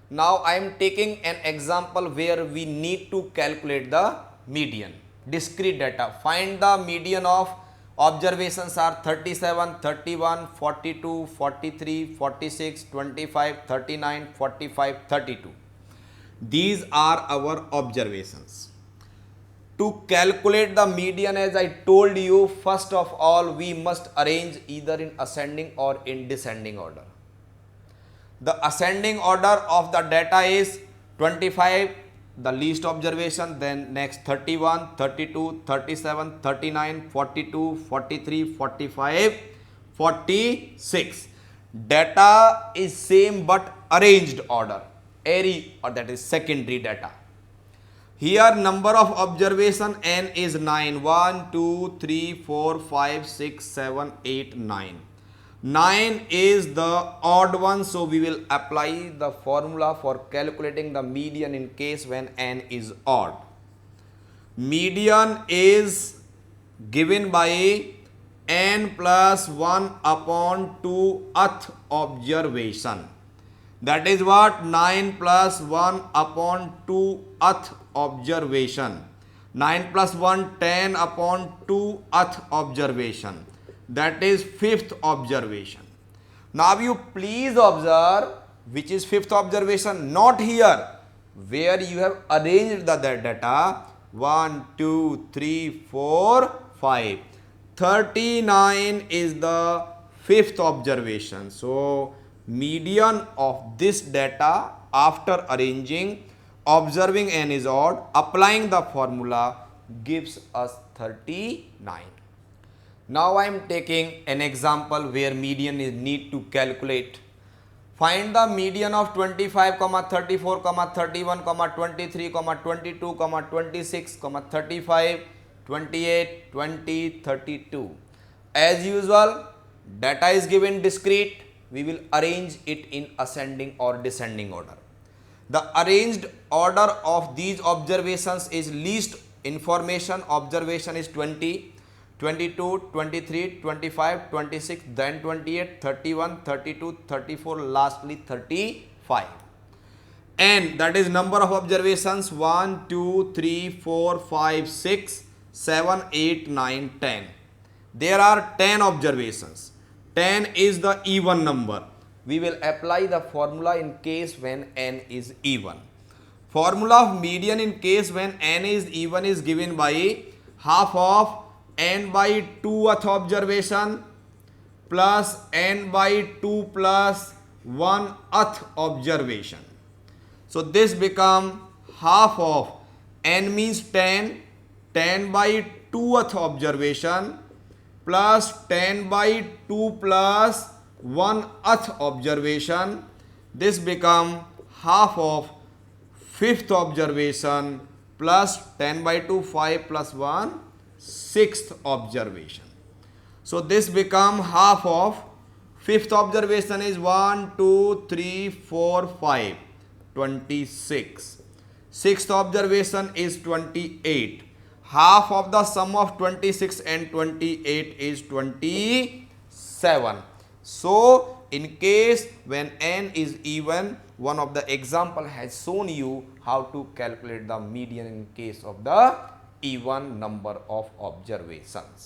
Now I am taking an example where we need to calculate the median. Discrete data. Find the median of observations are 37, 31, 42, 43, 46, 25, 39, 45, 32. These are our observations. To calculate the median, as I told you, first of all we must arrange either in ascending or in descending order. The ascending order of the data is 25, the least observation, then next 31, 32, 37, 39, 42, 43, 45, 46. Data is same but arranged order, array, or that is secondary data. Here number of observation n is 9. 1, 2, 3, 4, 5, 6, 7, 8, 9. 9 is the odd one, so we will apply the formula for calculating the median in case when n is odd. Median is given by n plus 1 upon 2th observation. That is what? 9 plus 1 upon 2th observation. 9 plus 1, 10 upon 2th observation. That is 5th observation. Now you please observe which is 5th observation, not here, where you have arranged the data 1, 2, 3, 4, 5. 39 is the 5th observation. So median of this data after arranging, observing n is odd, applying the formula gives us 39. Now I am taking an example where median is need to calculate. Find the median of 25, 34, 31, 23, 22, 26, 35, 28, 20, 32. As usual, data is given discrete. We will arrange it in ascending or descending order. The arranged order of these observations is least information observation is 20, 22, 23, 25, 26, then 28, 31, 32, 34, lastly 35. And that is number of observations 1, 2, 3, 4, 5, 6, 7, 8, 9, 10. There are 10 observations. 10 is the even number. We will apply the formula in case when n is even. Formula of median in case when n is even is given by half of n by 2th observation plus n by 2 plus 1th observation. So this become half of n means 10, 10 by 2th observation plus 10 by 2 plus 1th observation. This become half of 5th observation plus 10 by 2, 5 plus 1, 6th observation. So this become half of 5th observation is 1, 2, 3, 4, 5, 26. 6th observation is 28. Half of the sum of 26 and 28 is 27. So in case when n is even, one of the example has shown you how to calculate the median in case of the even number of observations.